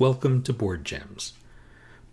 welcome to Board Gems.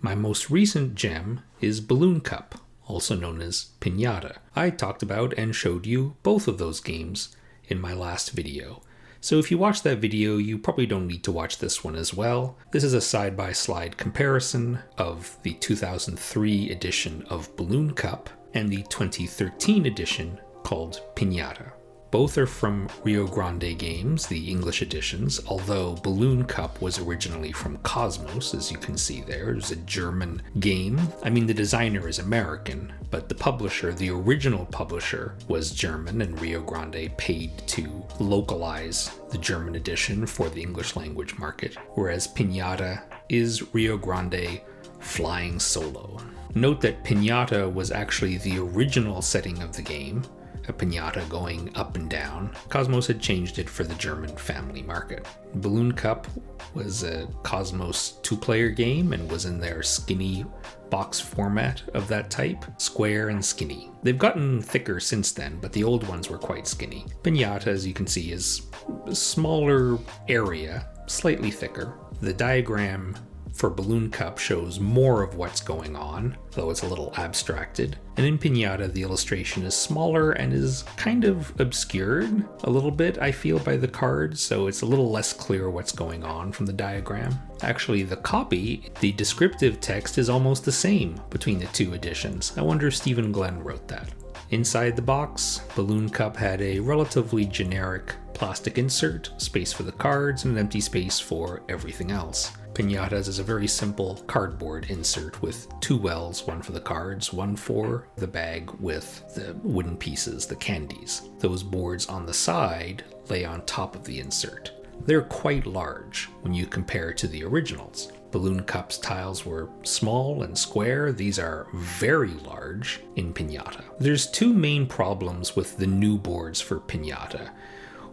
My most recent gem is Balloon Cup, also known as Piñata. I talked about and showed you both of those games in my last video. So if you watched that video, you probably don't need to watch this one as well. This is a side-by-side comparison of the 2003 edition of Balloon Cup and the 2013 edition called Piñata. Both are from Rio Grande Games, the English editions, although Balloon Cup was originally from Cosmos, as you can see there. It was a German game. I mean, the designer is American, but the publisher, the original publisher, was German, and Rio Grande paid to localize the German edition for the English language market, whereas Piñata is Rio Grande flying solo. Note that Piñata was actually the original setting of the game, a piñata going up and down. Cosmos had changed it for the German family market. Balloon Cup was a Cosmos two-player game and was in their skinny box format of that type, square and skinny. They've gotten thicker since then, but the old ones were quite skinny. Piñata, as you can see, is a smaller area, slightly thicker. The diagram for Balloon Cup shows more of what's going on, though it's a little abstracted. And in Piñata, the illustration is smaller and is kind of obscured a little bit, I feel, by the cards, so it's a little less clear what's going on from the diagram. Actually, the copy, the descriptive text is almost the same between the two editions. I wonder if Stephen Glenn wrote that. Inside the box, Balloon Cup had a relatively generic plastic insert, space for the cards, and an empty space for everything else. Piñata's is a very simple cardboard insert with two wells, one for the cards, one for the bag with the wooden pieces, the candies. Those boards on the side lay on top of the insert. They're quite large when you compare to the originals. Balloon Cup's tiles were small and square. These are very large in Piñata. There's two main problems with the new boards for Piñata.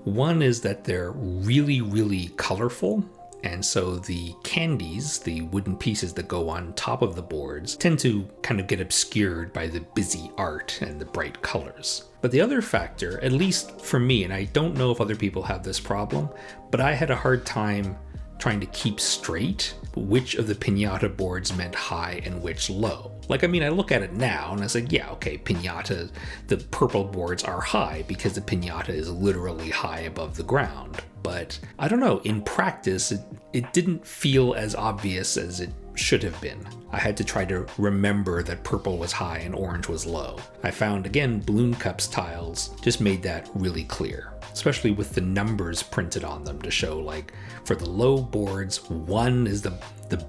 One is that they're really colorful, and so the candies, the wooden pieces that go on top of the boards, tend to kind of get obscured by the busy art and the bright colors. But the other factor, at least for me, and I don't know if other people have this problem, but I had a hard time trying to keep straight which of the Piñata boards meant high and which low. Like, I mean, I look at it now and I was like, yeah, okay, Piñata, the purple boards are high because the Piñata is literally high above the ground. But I don't know, in practice, it didn't feel as obvious as it should have been. I had to try to remember that purple was high and orange was low. I found, again, Balloon Cup's tiles just made that really clear, especially with the numbers printed on them to show, like, for the low boards, 1 is the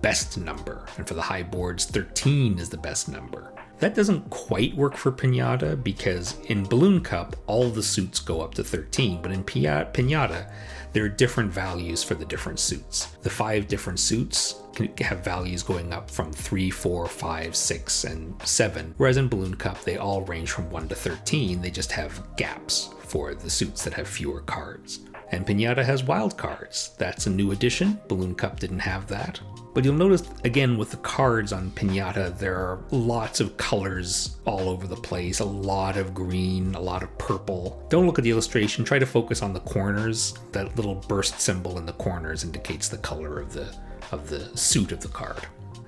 best number, and for the high boards, 13 is the best number. That doesn't quite work for Piñata because in Balloon Cup, all the suits go up to 13, but in Piñata, there are different values for the different suits. The 5 different suits can have values going up from 3, 4, 5, 6, and 7, whereas in Balloon Cup, they all range from 1 to 13. They just have gaps for the suits that have fewer cards. And Piñata has wild cards. That's a new addition. Balloon Cup didn't have that. But you'll notice, again, with the cards on Piñata, there are lots of colors all over the place. A lot of green, a lot of purple. Don't look at the illustration. Try to focus on the corners. That little burst symbol in the corners indicates the color of the suit of the card.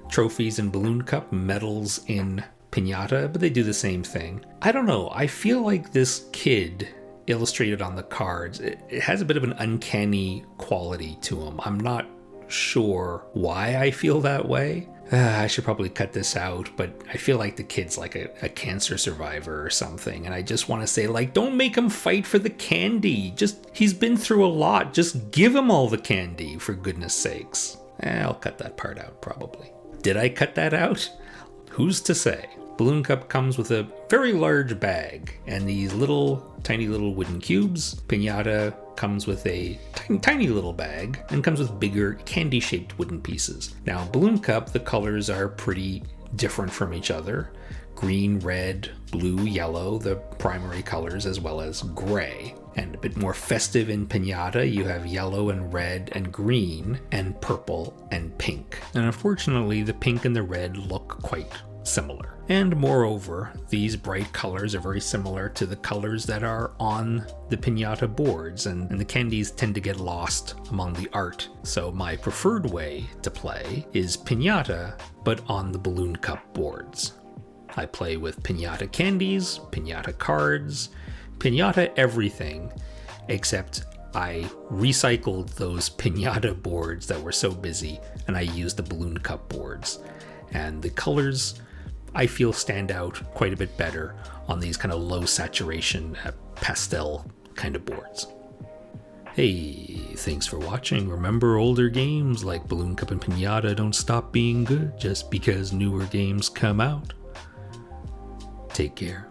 Trophies in Balloon Cup, medals in Piñata, but they do the same thing. I don't know. I feel like this kid illustrated on the cards, it has a bit of an uncanny quality to him. I'm not sure why I feel that way. I should probably cut this out, but I feel like the kid's like a cancer survivor or something, and I just want to say, like, don't make him fight for the candy. He's been through a lot. Just give him all the candy, for goodness sakes. I'll cut that part out, probably. Did I cut that out? Who's to say? Balloon Cup comes with a very large bag and these tiny little wooden cubes. Piñata comes with a tiny little bag and comes with bigger candy-shaped wooden pieces. Now, Balloon Cup, the colors are pretty different from each other. Green, red, blue, yellow, the primary colors, as well as gray. And a bit more festive in Piñata, you have yellow and red and green and purple and pink. And unfortunately, the pink and the red look quite similar. And moreover, these bright colors are very similar to the colors that are on the Piñata boards, and the candies tend to get lost among the art. So my preferred way to play is Piñata, but on the balloon cup boards. I play with Piñata candies, Piñata cards, Piñata everything, except I recycled those Piñata boards that were so busy, and I used the balloon cup boards. And the colors, I feel, stand out quite a bit better on these kind of low saturation pastel kind of boards. Hey, thanks for watching. Remember, older games like Balloon Cup and Piñata don't stop being good just because newer games come out. Take care.